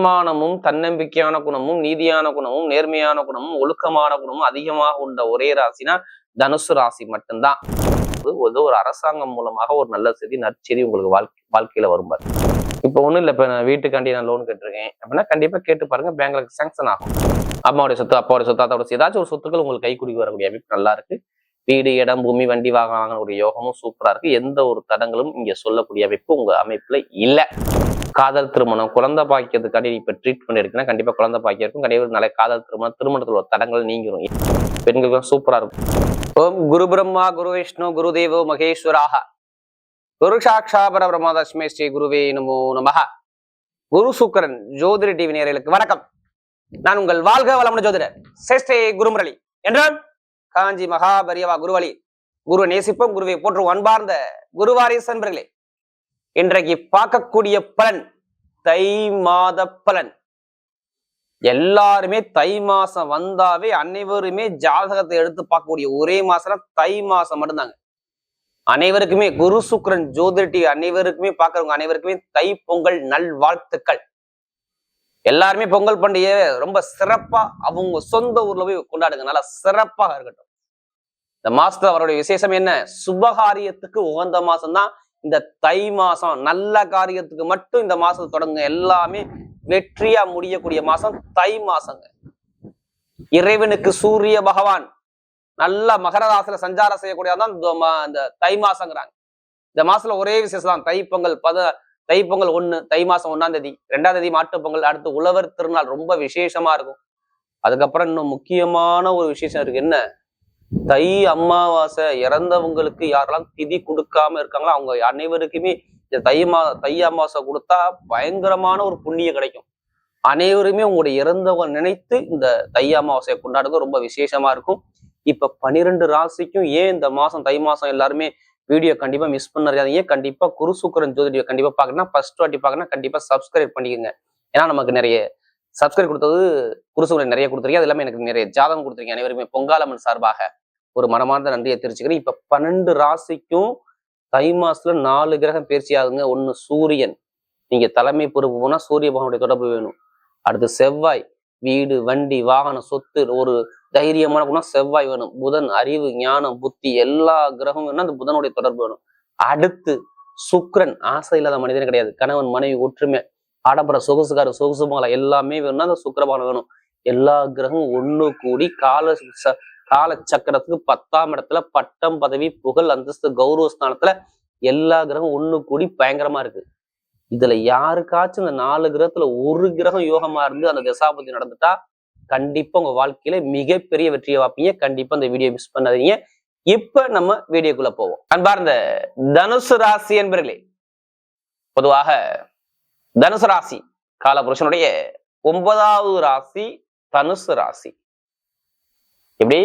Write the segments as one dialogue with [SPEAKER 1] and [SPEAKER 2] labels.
[SPEAKER 1] தன்மானமும் தன்னம்பிக்கையான குணமும் நீதியான குணமும் நேர்மையான குணமும் ஒழுக்கமான குணமும் அதிகமாக உண்ட ஒரே ராசினா தனுசு ராசி மட்டும்தான். ஒரு அரசாங்கம் மூலமாக ஒரு நல்ல செய்தி நற்செய்தி உங்களுக்கு வாழ்க்கையில வரும்பாரு. இப்போ ஒண்ணும் இல்லை, இப்ப நான் வீட்டுக்காண்டி நான் லோன் கேட்டிருக்கேன் அப்படின்னா கண்டிப்பா கேட்டு பாருங்க, பேங்க்ல சாங்ஷன் ஆகும். அம்மாவுடைய சொத்து, அப்பாவுடைய சொத்து, அதோட ஏதாச்சும் ஒரு சொத்துக்கள் உங்களுக்கு கை குடிக்க வரக்கூடிய அமைப்பு நல்லா இருக்கு. வீடு, இடம், பூமி, வண்டி வாகன ஒரு யோகமும் சூப்பரா இருக்கு. எந்த ஒரு தடங்களும் இங்க சொல்லக்கூடிய அமைப்பு உங்க அமைப்புல இல்ல. காதல் திருமணம், குழந்தை பாக்கியத்துக்காண்டி இப்ப ட்ரீட்மெண்ட் எடுக்கணும், கண்டிப்பா குழந்தை பாக்கியம் இருக்கும். கண்டிப்பா நல்ல காதல் திருமணம், திருமணத்துல ஒரு தடங்கள் நீங்கிரும். பெண்களுக்கு சூப்பரா இருக்கும். ஓம் குரு பிரம்மா குரு விஷ்ணு குரு தேவோ மகேஸ்வராக குரு சாட்சா பரபிரம்மா தஸ்மை ஸ்ரீ குருவே நமோ நமஹ. குரு சுக்கரன் ஜோதிட டிவி நேயர்களுக்கு வணக்கம். நான் உங்கள் வாழ்க வளமுடன் ஜோதிடர் சேஷ்டே குருமுரளி என்றால் காஞ்சி மகாபரியவா குருவழி. குரு நேசிப்போம், குருவை போற்றும் அன்பார்ந்த குருவாரிஸ் அன்பர்களே. இன்றைக்கு பார்க்கக்கூடிய பலன் தை மாத பலன். எல்லாருமே தை மாசம் வந்தாவே அனைவருமே ஜாதகத்தை எடுத்து பார்க்கக்கூடிய ஒரே மாசம் தை மாசம் மட்டும்தாங்க. அனைவருக்குமே குரு சுக்கரன் ஜோதிட டிவி அனைவருக்குமே பார்க்கறவங்க அனைவருக்குமே தை பொங்கல் நல்வாழ்த்துக்கள். எல்லாருமே பொங்கல் பண்டிகை ரொம்ப சிறப்பா அவங்க சொந்த ஊர்ல போய் கொண்டாடுங்க, நல்லா சிறப்பாக இருக்கட்டும். இந்த மாசத்துல அவருடைய விசேஷம் என்ன? சுபகாரியத்துக்கு உகந்த மாசம் தான் இந்த தை மாசம். நல்ல காரியத்துக்கு மட்டும் இந்த மாசம் தொடங்குங்க. எல்லாமே வெற்றியா முடியக்கூடிய மாசம் தை மாசங்க. இறைவனுக்கு சூரிய பகவான் நல்ல மகர ராசியில சஞ்சாரம் செய்யக்கூடியதான் இந்த தை மாசங்கிறாங்க. இந்த மாசத்துல ஒரே விசேஷம் தான் தைப்பொங்கல். தைப்பொங்கல் 1 தை மாசம் 1ஆம் தேதி, 2ஆம் தேதி மாட்டுப்பொங்கல், அடுத்து உழவர் திருநாள் ரொம்ப விசேஷமா இருக்கும். அதுக்கப்புறம் இன்னும் முக்கியமான ஒரு விசேஷம் இருக்கு. என்ன? தை அமாவாசை. இறந்தவங்களுக்கு யாரெல்லாம் திதி கொடுக்காம இருக்காங்களோ அவங்க அனைவருக்குமே இந்த தை அமாவாசை கொடுத்தா பயங்கரமான ஒரு புண்ணியம் கிடைக்கும். அனைவருமே உங்களுடைய இறந்தவங்க நினைத்து இந்த தை அமாவாசையை கொண்டாடுறது ரொம்ப விசேஷமா இருக்கும். இப்ப 12 ராசிக்கும் ஏன் இந்த மாசம் தை மாசம் எல்லாருமே வீடியோ கண்டிப்பா மிஸ் பண்ணாதீங்க. கண்டிப்பா குரு சுக்கரன் ஜோதிட கண்டிப்பா பாக்கணும்னா ஃபர்ஸ்ட் வாட்டி பாக்கணும்னா கண்டிப்பா சப்ஸ்கிரைப் பண்ணிக்கோங்க. ஏன்னா நமக்கு நிறைய சப்ஸ்கிரைப் கொடுத்தது குரு சுக்கரன் நிறைய கொடுத்துருக்கீங்க. அது இல்லாம எனக்கு நிறைய ஜாதகம் கொடுத்துருக்கீங்க. அனைவருமே பொங்காலம்மன் சார்பாக ஒரு மனமார்ந்த நன்றியை தெரிவிச்சுக்கிறேன். இப்ப 12 ராசிக்கும் தை மாசத்துல 4 கிரகம் பயிற்சி ஆகுங்க. 1 சூரியன், நீங்க தலைமை பொறுப்பு போனா சூரிய பகவானுடைய தொடர்பு வேணும். அடுத்து செவ்வாய், வீடு, வண்டி, வாகனம், சொத்து, ஒரு தைரியமான குணம் செவ்வாய் வேணும். புதன், அறிவு, ஞானம், புத்தி, எல்லா கிரகமும் வேணும். அந்த புதனுடைய தொடர்பு வேணும். அடுத்து சுக்கிரன், ஆசை இல்லாத மனிதனே கிடையாது. கணவன் மனைவி ஒற்றுமை, ஆடம்பர சொகுசுக்கார சொகுசுமால எல்லாமே வேணும்னா அந்த சுக்கிரபானம் வேணும். எல்லா கிரகமும் ஒண்ணு கூடி கால சக்கரத்துக்கு 10ஆம் இடத்துல பட்டம், பதவி, புகழ், அந்தஸ்து, கௌரவ ஸ்தானத்துல எல்லா கிரகம் ஒண்ணு கூடி பயங்கரமா இருக்கு. இதுல யாருக்காச்சும் இந்த 4 கிரகத்துல ஒரு கிரகம் யோகமா இருந்து அந்த தசாபதி நடந்துட்டா கண்டிப்பா உங்க வாழ்க்கையில மிகப்பெரிய வெற்றியை வாப்பீங்க. கண்டிப்பா இந்த வீடியோ மிஸ் பண்ணாதீங்க. இப்ப நம்ம வீடியோக்குள்ள போவோம். அன்பார்ந்த தனுசு ராசி என்பர்களே, பொதுவாக தனுசு ராசி காலபுருஷனுடைய 9வது ராசி தனுசு ராசி. எப்படி?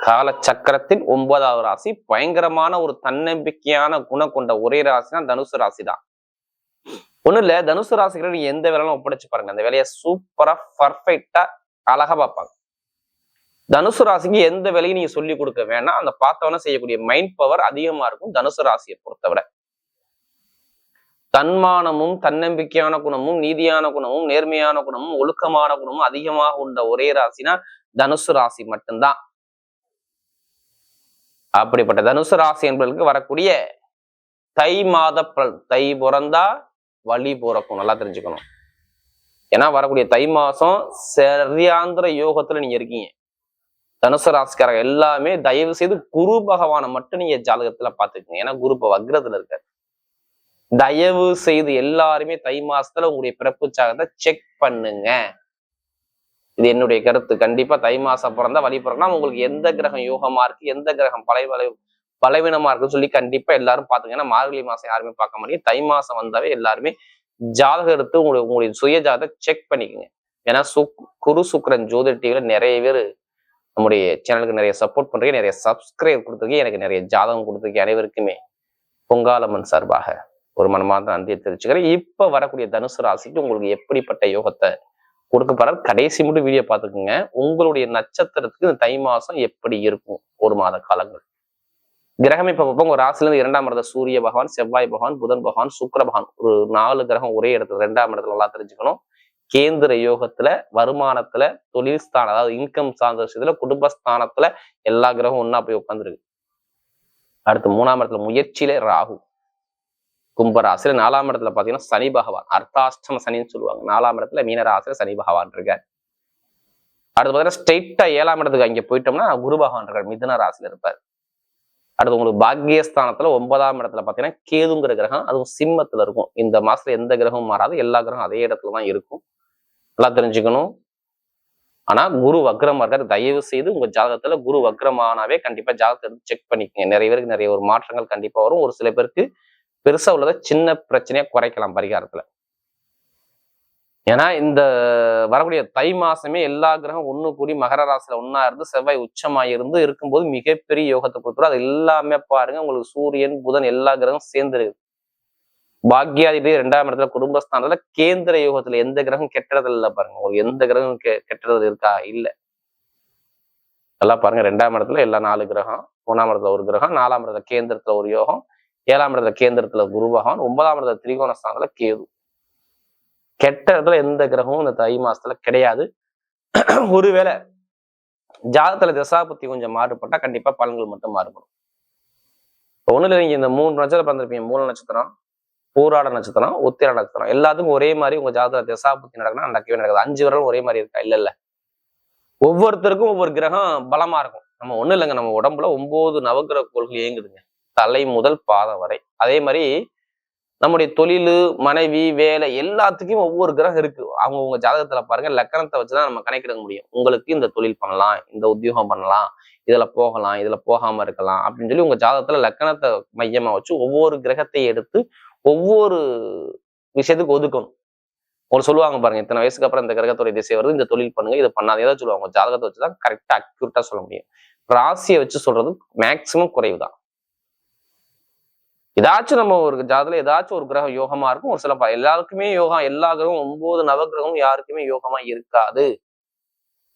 [SPEAKER 1] கால சக்கரத்தின் 9வது ராசி. பயங்கரமான ஒரு தன்னம்பிக்கையான குணம் கொண்ட ஒரே ராசினா தனுசு ராசி தான். ஒண்ணும் இல்ல, தனுசு ராசிக்கு நீங்க எந்த வேலையும் ஒப்படைச்சு பாருங்க, அந்த வேலையை சூப்பரா பர்ஃபெக்டா அழகா பார்ப்பாங்க. தனுசு ராசிக்கு எந்த வேலையும் நீங்க சொல்லி கொடுக்க வேணாம். அந்த பார்த்தவன செய்யக்கூடிய மைண்ட் பவர் அதிகமா இருக்கும் தனுசு ராசியை பொறுத்தவரை. தன்மானமும் தன்னம்பிக்கையான குணமும் நீதியான குணமும் நேர்மையான குணமும் ஒழுக்கமான குணமும் அதிகமாக உண்ட ஒரே ராசினா தனுசு ராசி மட்டும்தான். அப்படிப்பட்ட தனுசு ராசி என்பதற்கு வரக்கூடிய தை மாத பலன். தை பிறந்தா வழி பிறக்கும், நல்லா தெரிஞ்சுக்கணும். ஏன்னா வரக்கூடிய தை மாசம் சரியாந்திர யோகத்துல நீங்க இருக்கீங்க. தனுசு ராசிக்காரங்க எல்லாமே தயவு செய்து குரு பகவானை மட்டும் நீங்க ஜாதகத்துல பாத்துக்கோங்க. ஏன்னா குரு வக்ரத்துல இருக்காரு. தயவு செய்து எல்லாருமே தை மாசத்துல உங்களுடைய பிறப்பு ஜாதகத்தை செக் பண்ணுங்க. இது என்னுடைய கருத்து. கண்டிப்பா தை மாசம் பிறந்தா வழி பிறக்கணும். உங்களுக்கு எந்த கிரகம் யோகமா இருக்கு, எந்த கிரகம் பலவீனமா இருக்குன்னு சொல்லி கண்டிப்பா எல்லாரும் பாத்துங்க. ஏன்னா மார்கழி மாசம் யாருமே பார்க்க மாட்டீங்க. தை மாசம் வந்தாவே எல்லாருமே ஜாதகம் எடுத்து உங்களுடைய சுய ஜாதகத்தை செக் பண்ணிக்கோங்க. ஏன்னா குரு சுக்கரன் ஜோதிட டிவில நிறைய பேர் நம்முடைய சேனலுக்கு நிறைய சப்போர்ட் பண்றீங்க, நிறைய சப்ஸ்கிரைப் கொடுத்துருக்கீங்க, எனக்கு நிறைய ஜாதகம் கொடுத்துருக்கீங்க. அனைவருக்குமே பொங்காலம்மன் சார்பாக ஒரு மனமார்ந்த நன்றியை தெரிவிச்சுக்கிறேன். இப்ப வரக்கூடிய தனுசு ராசிக்கு உங்களுக்கு எப்படிப்பட்ட யோகத்தை கொடுக்க போறாரு கடைசி மட்டும் வீடியோ பார்த்துக்குங்க. உங்களுடைய நட்சத்திரத்துக்கு இந்த தை மாசம் எப்படி இருக்கும், ஒரு மாத காலங்கள் கிரகம் இப்ப பார்ப்போம். ஒரு ராசில இருந்து 2ஆம் இடத்துல சூரிய பகவான், செவ்வாய் பகவான், புதன் பகவான், சுக்கிர பகவான், ஒரு 4 கிரகம் ஒரே இடத்துல 2ஆம் இடத்துல நல்லா தெரிஞ்சுக்கணும். கேந்திர யோகத்துல, வருமானத்துல, தொழில் ஸ்தானம், அதாவது இன்கம் சார்ந்த விஷயத்துல, குடும்பஸ்தானத்துல எல்லா கிரகம் ஒன்னா போய் உட்காந்துருக்கு. அடுத்து 3ஆம் இடத்துல முயற்சியில ராகு. கும்பராசில 4ஆம் இடத்துல பாத்தீங்கன்னா சனி பகவான், அர்த்தாஷ்டம சனின்னு சொல்லுவாங்க. 4ஆம் இடத்துல மீனராசில சனி பகவான் இருக்கார். அடுத்து பாத்தீங்கன்னா ஸ்ட்ரெயிட்டா 7ஆம் இடத்துக்கு அங்க போயிட்டோம்னா குரு பகவான் இருக்கார், மிதுன ராசில இருப்பார். அடுத்து உங்களுக்கு பாக்கியஸ்தானத்துல 9ஆம் இடத்துல பாத்தீங்கன்னா கேதுங்கிற கிரகம், அதுவும் சிம்மத்துல இருக்கும். இந்த மாசத்துல எந்த கிரகமும் மாறாது, எல்லா கிரகம் அதே இடத்துலதான் இருக்கும். நல்லா தெரிஞ்சுக்கணும். ஆனா குரு வக்ரமா இருக்காரு. தயவு செய்து உங்க ஜாதகத்துல குரு வக்ரமானாவே கண்டிப்பா ஜாதகத்தை எடுத்து செக் பண்ணிக்கங்க. நிறைய பேருக்கு நிறைய ஒரு மாற்றங்கள் கண்டிப்பா வரும். ஒரு சில பேருக்கு பெருசா உள்ளதை சின்ன பிரச்சனையா குறைக்கலாம் பரிகாரத்துல. ஏன்னா இந்த வரக்கூடிய தை மாசமே எல்லா கிரகம் ஒண்ணு கூடி மகர ராசியில ஒன்னா இருந்து செவ்வாய் உச்சமாயிருந்து இருக்கும்போது மிகப்பெரிய யோகத்தை கொடுத்துரும். அது எல்லாமே பாருங்க, உங்களுக்கு சூரியன் புதன் எல்லா கிரகம் சேர்ந்து இருக்கு. பாக்யாதிபதி 2ஆம் இடத்துல குடும்பஸ்தானத்துல கேந்திர யோகத்துல எந்த கிரகம் கெட்டது இல்ல பாருங்க. உங்களுக்கு எந்த கிரகம் கெட்டது இருக்கா? இல்ல. எல்லாம் பாருங்க, 2ஆம் இடத்துல எல்லா 4 கிரகம், 3ஆம் இடத்துல ஒரு கிரகம், 4ஆம் இடத்துல கேந்திரத்துல ஒரு யோகம், 7ஆம் இடத்துல கேந்திரத்துல குரு பகவான், 9ஆம் இடத்துல திரிகோண ஸ்தானத்துல கேது. கெட்ட இடத்துல எந்த கிரகமும் இந்த தை மாசத்துல கிடையாது. ஒருவேளை ஜாதகத்துல தசாபுத்தி கொஞ்சம் மாறுபட்டா கண்டிப்பா பலன்கள் மட்டும் மாறுபடும். ஒண்ணுல நீங்க இந்த 3 நட்சத்திரம் பிறந்திருப்பீங்க. மூல நட்சத்திரம், பூராட நட்சத்திரம், உத்திராட நட்சத்திரம், எல்லாத்துக்கும் ஒரே மாதிரி உங்க ஜாதகத்துல தசாபுத்தி நடக்குன்னா நடக்கவே நடக்குது. 5 விரலும் ஒரே மாதிரி இருக்கா? இல்ல இல்ல. ஒவ்வொருத்தருக்கும் ஒவ்வொரு கிரகம் பலமா இருக்கும். நம்ம ஒண்ணு இல்லைங்க, நம்ம உடம்புல 9 நவகிரக கோள்கள் இயங்குதுங்க, தலை முதல் பாதம் வரை. அதே மாதிரி நம்முடைய தொழில், மனைவி, வேலை எல்லாத்துக்கும் ஒவ்வொரு கிரகம் இருக்கு. உங்க ஜாதகத்துல பாருங்க, லக்கணத்தை வச்சுதான் நம்ம கணக்கிட முடியும். உங்களுக்கு இந்த தொழில் பண்ணலாம், இந்த உத்தியோகம் பண்ணலாம், இதுல போகலாம், இதுல போகாம இருக்கலாம் அப்படின்னு சொல்லி உங்க ஜாதகத்துல லக்கணத்தை மையமா வச்சு ஒவ்வொரு கிரகத்தை எடுத்து ஒவ்வொரு விஷயத்துக்கு ஒதுக்கணும். உங்களுக்கு சொல்லுவாங்க பாருங்க, இத்தனை வயசுக்கு அப்புறம் இந்த கிரகத்துடைய திசை வருது, இந்த தொழில் பண்ணுங்க, இதை பண்ணாத ஏதாவது சொல்லுவாங்க. உங்க ஜாதகத்தை வச்சுதான் கரெக்டா அக்யூரேட்டா சொல்ல முடியும். ராசியை வச்சு சொல்றது மேக்சிமம் குறைவுதான். ஏதாச்சும் நம்ம ஒரு ஜாதகத்துல ஏதாச்சும் ஒரு கிரகம் யோகமா இருக்கும். ஒரு சில எல்லாருக்குமே யோகம், எல்லா கிரகம் 9 நவகிரகமும் யாருக்குமே யோகமா இருக்காது.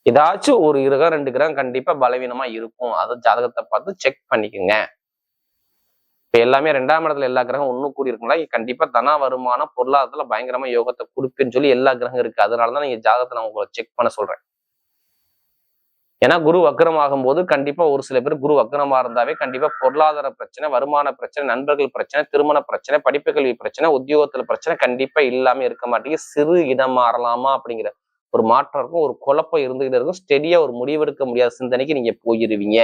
[SPEAKER 1] ஏதாச்சும் ஒரு கிரகம் 2 கிரகம் கண்டிப்பா பலவீனமா இருக்கும். அதை ஜாதகத்தை பார்த்து செக் பண்ணிக்கோங்க. இப்ப எல்லாமே 2ஆம் இடத்துல எல்லா கிரகம் ஒண்ணு கூடி இருக்குங்களா, கண்டிப்பா தன வருமானம் பொருளாதாரத்துல பயங்கரமா யோகத்தை கொடுக்குன்னு சொல்லி எல்லா கிரகம் இருக்கு. அதனாலதான் நீங்க ஜாதகத்தை நான் உங்களை செக் பண்ண சொல்றேன். ஏன்னா குரு வக்ரமாகும் போது கண்டிப்பா ஒரு சில பேர் குரு வக்ரமா இருந்தாவே கண்டிப்பா பொருளாதார பிரச்சனை, வருமான பிரச்சனை, நண்பர்கள் பிரச்சனை, திருமண பிரச்சனை, படிப்பு கல்வி பிரச்சனை, உத்தியோகத்துல பிரச்சனை கண்டிப்பா இல்லாம இருக்க மாட்டேங்குது. சிறு இடம் மாறலாமா அப்படிங்கிற ஒரு மாற்றம் இருக்கும், ஒரு குழப்பம் இருந்துகிட்டு இருக்கும். ஸ்டெடியா ஒரு முடிவெடுக்க முடியாத சிந்தனைக்கு நீங்க போயிருவீங்க.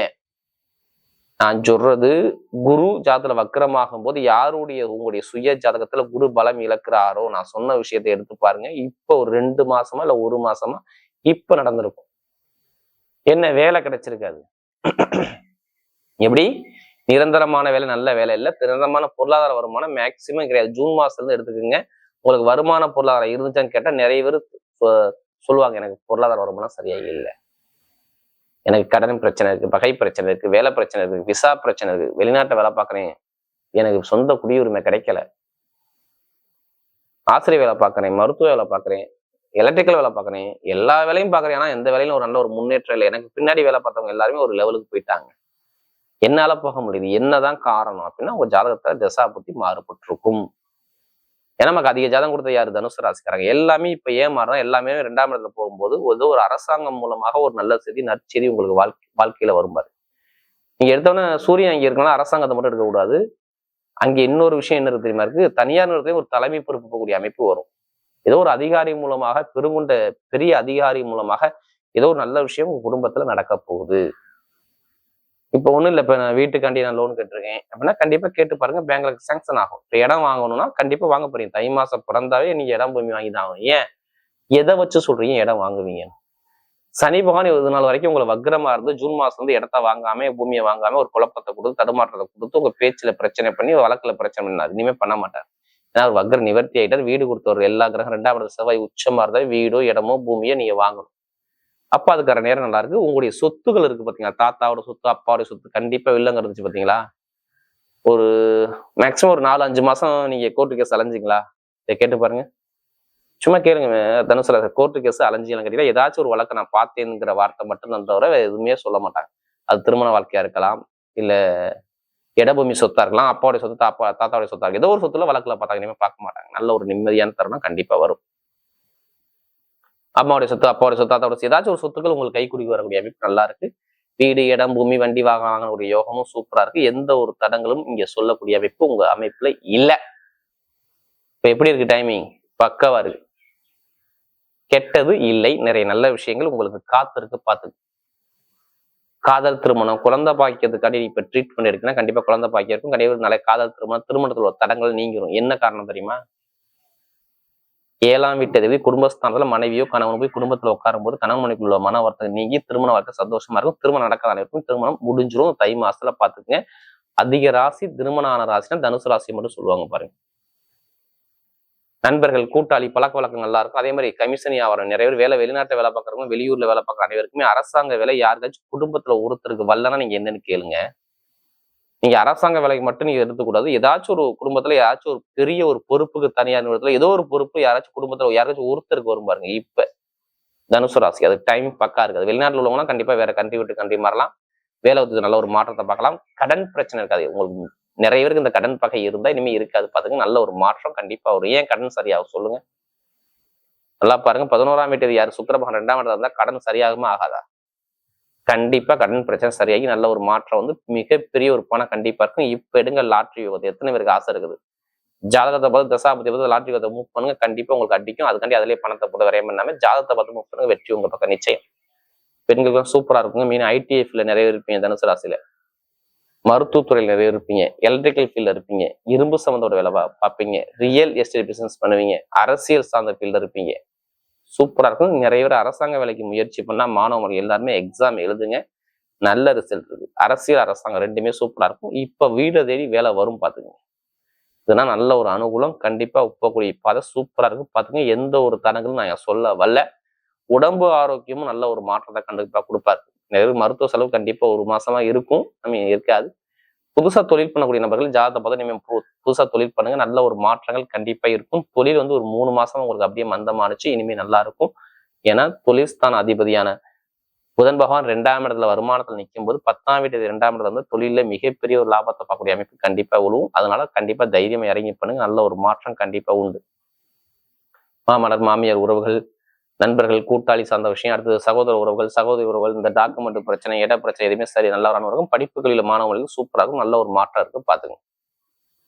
[SPEAKER 1] நான் சொல்றது, குரு ஜாதகத்துல வக்ரமாகும் போது யாருடைய உங்களுடைய சுய ஜாதகத்துல குரு பலம் இழக்கிறாரோ, நான் சொன்ன விஷயத்தை எடுத்து பாருங்க. இப்ப ஒரு 2 மாசமா இல்ல 1 மாசமா இப்ப நடந்திருக்கும். என்ன வேலை கிடைச்சிருக்காது. எப்படி நிரந்தரமான வேலை, நல்ல வேலை இல்ல, நிரந்தரமான பொருளாதார வருமானம் மேக்சிமம் கிடையாது. ஜூன் மாசத்துல இருந்து எடுத்துக்கோங்க. உங்களுக்கு வருமான பொருளாதாரம் இருந்துச்சான்னு கேட்டா நிறைய பேர் சொல்லுவாங்க, எனக்கு பொருளாதார வருமானம் சரியா இல்லை, எனக்கு கடன் பிரச்சனை இருக்கு, பகை பிரச்சனை இருக்கு, வேலை பிரச்சனை இருக்கு, விசா பிரச்சனை இருக்கு, வெளிநாட்டை வேலை பார்க்கறேன், எனக்கு சொந்த குடியுரிமை கிடைக்கல, ஆசிரியர் வேலை பார்க்கறேன், மருத்துவ வேலை பார்க்கறேன், எலக்ட்ரிக்கல் வேலை பார்க்கறேன், எல்லா வேலையும் பார்க்கறேன். ஆனா எந்த வேலையிலும் ஒரு நல்ல ஒரு முன்னேற்றம் இல்லை. எனக்கு பின்னாடி வேலை பார்த்தவங்க எல்லாருமே ஒரு லெவலுக்கு போயிட்டாங்க, என்னால போக முடியுது, என்னதான் காரணம் அப்படின்னா உங்க ஜாதகத்தை தசாபுத்தி மாறுபட்டிருக்கும். ஏன்னா நமக்கு அதிக ஜாதகம் கொடுத்த யாரு? தனுசு ராசிக்காரங்க. எல்லாமே இப்ப ஏன் மாறணும்? எல்லாமே 2ஆம் இடத்துல போகும்போது ஒரு அரசாங்கம் மூலமாக ஒரு நல்ல செய்தி, நற்செய்தி உங்களுக்கு வாழ்க்கையில வரும்பாரு. நீங்க எடுத்தோன்னே சூரியன் அங்க இருக்கணும், அரசாங்கத்தை மட்டும் எடுக்கக்கூடாது. அங்க இன்னொரு விஷயம் என்ன இருக்கு தெரியுமா இருக்கு? தனியார் நிறுவனத்தையும் ஒரு தலைமை பொறுப்பு போகக்கூடிய அமைப்பு வரும். ஏதோ ஒரு அதிகாரி மூலமாக, பெருங்குண்ட பெரிய அதிகாரி மூலமாக ஏதோ ஒரு நல்ல விஷயம் உங்க குடும்பத்துல நடக்க போகுது. இப்ப ஒண்ணும் இல்லை, இப்ப நான் வீட்டுக்காண்டி நான் லோன் கேட்டிருக்கேன் அப்படின்னா கண்டிப்பா கேட்டு பாருங்க, பேங்க்ல சாங்ஷன் ஆகும். இப்ப இடம் வாங்கணும்னா கண்டிப்பா வாங்க போறீங்க. தை மாசம் பிறந்தாவே நீங்க இடம் பூமி வாங்கி தான் ஆகும். ஏன் எதை வச்சு சொல்றீங்க இடம் வாங்குவீங்க? சனி பகவான் 20 நாள் வரைக்கும் உங்களை வக்ரமா இருந்து ஜூன் மாசம் வந்து இடத்த வாங்காம, பூமியை வாங்காம ஒரு குழப்பத்தை கொடுத்து, தடுமாற்றத்தை கொடுத்து, உங்க பேச்சுல பிரச்சனை பண்ணி, வழக்குல பிரச்சனை பண்ணாரு. இனிமே பண்ண மாட்டார். ஏன்னா அவர் வக்ர நிவர்த்தி ஆயிட்டார். வீடு கொடுத்தவர் எல்லா கிரகம் 2ஆம் இடத்துல செவ்வாய் உச்சமா இருந்தா வீடோ இடமோ பூமியோ நீங்க வாங்கணும். அப்ப அதுக்கான நேரம் நல்லா இருக்கு. உங்களுடைய சொத்துகள் இருக்கு பாத்தீங்களா, தாத்தாவோட சொத்து, அப்பாவோட சொத்து கண்டிப்பா வில்லங்க இருந்துச்சு பாத்தீங்களா, ஒரு மேக்சிமம் ஒரு 4-5 மாசம் நீங்க கோர்ட்டு கேஸ் அலைஞ்சிங்களா? இதை கேட்டு பாருங்க. சும்மா கேளுங்க, தனுசுல கோர்ட்டு கேஸ் அலைஞ்சிக்கலாம் கேட்டீங்கன்னா ஏதாச்சும் ஒரு வழக்கை நான் பார்த்தேங்கிற வார்த்தை மட்டும் தான் தவிர எதுவுமே சொல்ல மாட்டாங்க. அது திருமண வாழ்க்கையா இருக்கலாம், இல்ல இடபூமி சொத்தா இருக்கலாம், அப்பாவுடைய சொத்து, தாத்தாவுடைய சொத்தா இருக்கு, ஏதோ ஒரு சொத்துல வழக்குல பார்த்தாங்க. இனிமே பார்க்க மாட்டாங்க. நல்ல ஒரு நிம்மதியான தருணம் கண்டிப்பா வரும். அம்மாவுடைய சொத்து, அப்பாவுடைய சொத்து, அதோட ஏதாச்சும் ஒரு சொத்துக்கள் உங்களுக்கு கை குடிக்க வரக்கூடிய அமைப்பு நல்லா இருக்கு. வீடு, இடம், பூமி, வண்டி வாங்கக்கூடிய யோகமும் சூப்பரா இருக்கு. எந்த ஒரு தடங்களும் இங்க சொல்லக்கூடிய அமைப்பு உங்க அமைப்புல இல்ல. இப்ப எப்படி இருக்கு டைமிங்? பக்காவா இருக்கு. கெட்டது இல்லை, நிறைய நல்ல விஷயங்கள் உங்களுக்கு காத்திருக்கு. பார்த்து காதல் திருமணம், குழந்தை பாக்கியத்துக்காண்டி இப்ப ட்ரீட்மெண்ட் எடுக்குன்னா கண்டிப்பா குழந்தை பாக்கியம் இருக்கும். கண்டிப்பா நல்ல காதல் திருமணம், திருமணத்துல ஒரு தடங்கள் நீங்கிரும். என்ன காரணம் தெரியுமா? 7ஆம் வீட்டு அதிபதி குடும்பஸ்தானத்துல மனைவியோ கணவனோ போய் குடும்பத்துல உட்காரும் போது கணவன் மனைவிக்குள்ள மன வருத்தம் நீங்கி திருமண வாழ்க்கை சந்தோஷமா இருக்கும். திருமணம் நடக்காத இருக்கும். திருமணம் முடிஞ்சிரும். தை மாசத்துல பாத்துக்குங்க. அதிக ராசி திருமணம் ஆன ராசினா தனுசு ராசி மட்டும் சொல்லுவாங்க பாருங்க. நண்பர்கள், கூட்டாளி, பழக்க வழக்கம் நல்லா இருக்கும். அதே மாதிரி கமிஷன் வியாபாரம் நிறைய பேர் வெளிநாட்டு வேலை பார்க்கறவங்க, வெளியூர்ல வேலை பார்க்குற அனைவருக்குமே அரசாங்க வேலை யாருக்காச்சும் குடும்பத்துல ஒருத்தருக்கு வரலன்னா நீங்க என்னன்னு கேளுங்க. நீங்க அரசாங்க வேலைக்கு மட்டும் நீங்க எடுத்துக்கூடாது. ஏதாச்சும் ஒரு குடும்பத்துல யாராச்சும் ஒரு பெரிய ஒரு பொறுப்புக்கு தனியார் நிறுவனத்துல ஏதோ ஒரு பொறுப்பு யாராச்சும் குடும்பத்துல யாராச்சும் ஒருத்தருக்கு வரும் பாருங்க. இப்ப தனுசு ராசி அது டைம் பக்கா இருக்காது. வெளிநாட்டுல உள்ளவங்கன்னா கண்டிப்பா வேற கண்ட்ரி விட்டு கண்ட்ரி மாறலாம். வேலை வந்து நல்ல ஒரு மாற்றத்தை பார்க்கலாம். கடன் பிரச்சனை இருக்காது. உங்களுக்கு நிறைய பேருக்கு இந்த கடன் பகை இருந்தா இனிமே இருக்காது. பாத்துங்க, நல்ல ஒரு மாற்றம் கண்டிப்பா வரும். ஏன் கடன் சரியாகும் சொல்லுங்க? நல்லா பாருங்க. 11ஆம் வீட்டு யாரு சுக்கிரபகவான் 2ஆம் இடத்துல இருந்தா கடன் சரியாகுமா ஆகாதா? கண்டிப்பா கடன் பிரச்சனை சரியாகி நல்ல ஒரு மாற்றம் வந்து மிகப்பெரிய ஒரு பணம் கண்டிப்பா இருக்கும். இப்ப எடுங்க லாட்ரி யோகத்தை. எத்தனை பேருக்கு ஆசை இருக்குது? ஜாதகத்தை பார்த்து தசாபதி பார்த்து லாட்ரி யோகத்தை மூவ் பண்ணுங்க. கண்டிப்பா உங்களுக்கு அடிக்கும். அதுக்காண்டி அதிலே பணத்தை போட்டு வரையம் பண்ணாம ஜாதகத்தை பார்த்து மூவ் பண்ணுங்க. வெற்றி உங்க பக்கம் நிச்சயம். பெண்களுக்கு சூப்பரா இருக்குங்க. மீன் ஐடிஎஃப்ல நிறைய இருப்பீங்க. தனுசு ராசியில மருத்துவத்துறையில் நிறைய இருப்பீங்க. எலக்ட்ரிக்கல் ஃபீல்ட்ல இருப்பீங்க. இரும்பு சம்பந்தோட வேலை பார்ப்பீங்க. ரியல் எஸ்டேட் பிசினஸ் பண்ணுவீங்க. அரசியல் சார்ந்த ஃபீல்ட்ல இருப்பீங்க. சூப்பரா இருக்கும். நிறைய பேர் அரசாங்க வேலைக்கு முயற்சி பண்ணா மாணவர்கள் எல்லாருமே எக்ஸாம் எழுதுங்க. நல்ல ரிசல்ட் இருக்கு. அரசியல், அரசாங்கம் ரெண்டுமே சூப்பரா இருக்கும். இப்ப வீடு தேடி வேலை வரும் பாத்துங்க. இதுனா நல்ல ஒரு அனுகூலம். கண்டிப்பா உப்பக்கூடிய பாதை சூப்பரா இருக்கு. பாத்துங்க, எந்த ஒரு தடங்களும் நான் சொல்ல வரல. உடம்பு ஆரோக்கியமும் நல்ல ஒரு மாற்றத்தை கண்டிப்பா கொடுப்பாரு. நிறைய மருத்துவ செலவு கண்டிப்பா ஒரு மாசமா இருக்கும். இருக்காது. புதுசா தொழில் பண்ணக்கூடிய நபர்கள் ஜாதகத்தை பார்த்து நீங்க புதுசா தொழில் பண்ணுங்க. நல்ல ஒரு மாற்றங்கள் கண்டிப்பா இருக்கும். தொழில் வந்து ஒரு 3 மாசம் உங்களுக்கு அப்படியே மந்தமானுச்சு. இனிமே நல்லா இருக்கும். ஏன்னா தொழில்ஸ்தான அதிபதியான புதன் பகவான் 2ஆம் இடத்துல வருமானத்துல நிற்கும் போது 10ஆம் வீட்டு 2ஆம் இடத்துல வந்து தொழில மிகப்பெரிய ஒரு லாபத்தை பார்க்கக்கூடிய அமைப்பு கண்டிப்பா உழுவும். அதனால கண்டிப்பா தைரியமா இறங்கி பண்ணுங்க. நல்ல ஒரு மாற்றம் கண்டிப்பா உண்டு. மாமனார், மாமியார் உறவுகள், நண்பர்கள், கூட்டாளி சார்ந்த விஷயம், அடுத்தது சகோதர உறவுகள், சகோதரி உறவுகள், இந்த டாக்குமெண்ட் பிரச்சனை, இட பிரச்சனை எதுவுமே சரி நல்லா இருக்கும். படிப்புகளில் மாணவர்களுக்கு சூப்பராகும். நல்ல ஒரு மாற்றம் இருக்கு. பாத்துங்க.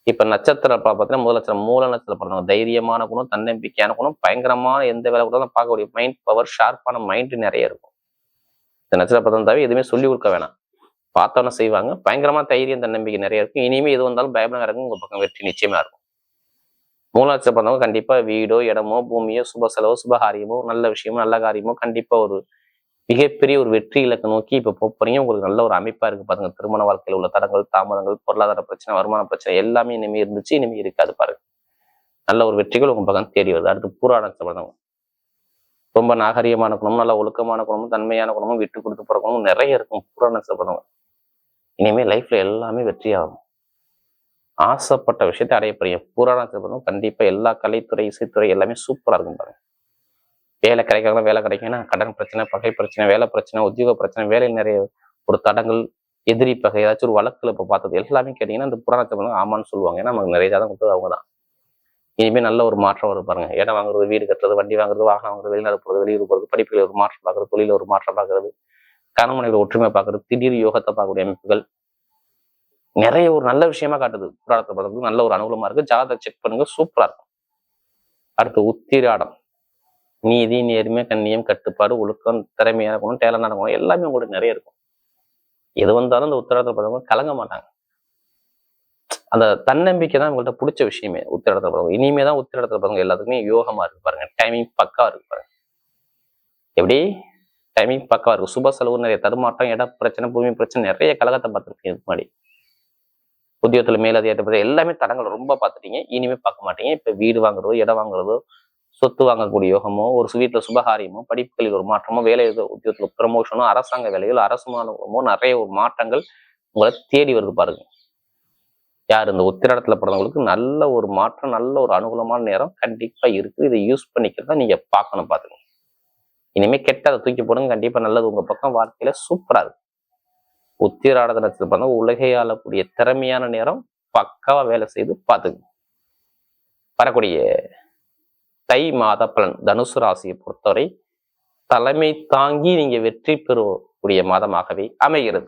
[SPEAKER 1] இப்ப நட்சத்திரம் பார்த்தீங்கன்னா முதல் நட்சத்திரம் மூல நட்சத்திரம் பிறந்தவங்க தைரியமான குணம், தன்னம்பிக்கையான குணம், பயங்கரமான எந்த வேலை கூட பார்க்கக்கூடிய மைண்ட் பவர், ஷார்ப்பான மைண்ட் நிறைய இருக்கும். இந்த நட்சத்திரம் பார்த்தா தவிர எதுவுமே சொல்லி கொடுக்க வேணாம். பார்த்தோன்னு செய்வாங்க. பயங்கரமா தைரியம், தன்னம்பிக்கை நிறைய இருக்கும். இனிமே எது வந்தாலும் பயப்பட இருக்கும். உங்க பக்கம் வெற்றி நிச்சயமா இருக்கும். மூல நட்சத்திரம் பிறந்தவங்க கண்டிப்பா வீடோ, இடமோ, பூமியோ, சுப செலவோ, சுபகாரியமோ, நல்ல விஷயமோ, நல்ல காரியமோ கண்டிப்பா ஒரு மிகப்பெரிய ஒரு வெற்றி இலக்கை நோக்கி இப்ப போறீங்க. உங்களுக்கு நல்ல ஒரு அமைப்பா இருக்கு. பாருங்க, திருமண வாழ்க்கையில் உள்ள தடங்கள், தாமதங்கள், பொருளாதார பிரச்சனை, வருமான பிரச்சனை எல்லாமே இனிமே இருந்துச்சு. இனிமே இருக்காது. பாருங்க, நல்ல ஒரு வெற்றிகள் உங்க பக்கம் தேடி வருது. அடுத்து பூரா நட்சத்திரம் ரொம்ப நாகரிகமான குணமும், நல்ல ஒழுக்கமான குணமும், தன்மையான குணமும், விட்டு கொடுத்து போற குணமும் நிறைய இருக்கும். பூரா நட்சத்திரம் இனிமே லைஃப்ல எல்லாமே வெற்றியாகும். ஆசைப்பட்ட விஷயத்தை அடையப்படுறீங்க. பூரா நட்சத்திரம் கண்டிப்பா எல்லா கலைத்துறை, இசைத்துறை எல்லாமே சூப்பரா இருக்கும். பாருங்க, வேலை கிடைக்காம வேலை கிடைக்கும்னா கடன் பிரச்சனை, பகை பிரச்சனை, வேலை பிரச்சனை, உத்தியோக பிரச்சனை, வேலையில் நிறைய ஒரு தடங்கள், எதிரி பகை, ஏதாச்சும் ஒரு வழக்குல இப்ப பார்த்தது எல்லாமே கேட்டீங்கன்னா இந்த புராணத்தை ஆமான்னு சொல்லுவாங்க. ஏன்னா நமக்கு நிறைய ஜாதகம் கொடுத்தது அவங்க தான். இனிமே நல்ல ஒரு மாற்றம் வரும். பாருங்க, இடம் வாங்குறது, வீடு கட்டுறது, வண்டி வாங்குறது, வாகனம் வாங்குறது, வெளிநாடு போறது, வெளியூர் போறது, படிப்புல ஒரு மாற்றம் பார்க்கறது, தொழில ஒரு மாற்றம் பார்க்கறது, கணவனையோட ஒற்றுமை பார்க்கறது, திடீர் யோகத்தை பார்க்கக்கூடிய அமைப்புகள் நிறைய ஒரு நல்ல விஷயமா காட்டுது. புராணத்தை பார்க்கறதுக்கு நல்ல ஒரு அனுகூலமா இருக்கு. ஜாதகத்தை செக் பண்ணுங்க, சூப்பரா இருக்கும். அடுத்து உத்திராடம். நீதி, நேர்மை, கண்ணியம், கட்டுப்பாடு, ஒழுக்கம், திறமையான குணம், டேலண்டான குணம் எல்லாமே உங்களுக்கு நிறைய இருக்கும். எது வந்தாலும் இந்த உத்திராடத்தை பார்த்தவங்க கலங்க மாட்டாங்க. அந்த தன்னம்பிக்கை தான் உங்கள்கிட்ட பிடிச்ச விஷயமே. உத்திராடத்தை பார்த்தவங்க இனிமே தான் உத்திராடத்தை பார்த்தவங்க எல்லாத்துக்குமே யோகமா இருக்கு. பாருங்க, டைமிங் பக்கா இருக்கு. பாருங்க, எப்படி டைமிங் பக்கா இருக்கு. சுப செலவு, நிறைய தடுமாட்டம், இட பிரச்சனை, பூமி பிரச்சனை, நிறைய கழகத்தை பார்த்துருக்கீங்க. இதுக்கு முன்னாடி உத்தியோகத்துல மேலதிகாரத்தை எல்லாமே தடங்கள் ரொம்ப பார்த்துட்டீங்க. இனிமே பார்க்க மாட்டீங்க. இப்ப வீடு வாங்குறதோ, இடம் வாங்குறதோ, சொத்து வாங்கக்கூடிய யோகமோ, ஒரு வீட்டுல சுபகாரியமோ, படிப்புகளில் ஒரு மாற்றமோ, வேலை உத்தியோகத்துல ப்ரமோஷனோ, அரசாங்க வேலைகள், அரசுமானமோ நிறைய ஒரு மாற்றங்கள் உங்களை தேடி வருது. பாருங்க, யார் இந்த உத்திராடத்துல பிறந்தவங்களுக்கு நல்ல ஒரு மாற்றம், நல்ல ஒரு அனுகூலமான நேரம் கண்டிப்பா இருக்கு. இதை யூஸ் பண்ணிக்கிறதா நீங்க பார்க்கணும். பாத்துங்க, இனிமே கெட்ட அதை தூக்கி போடுங்க. கண்டிப்பா நல்லது உங்க பக்கம். வாழ்க்கையில சூப்பரா இருக்கு. உத்திராட தினத்துல பிறந்த உலகை ஆளக்கூடிய திறமையான நேரம். பக்காவா வேலை செய்து பாத்துங்க. வரக்கூடிய தை மாத பலன் தனுசு ராசியை பொறுத்தவரை தலைமை தாங்கி நீங்க வெற்றி பெறக்கூடிய மாதமாகவே அமைகிறது.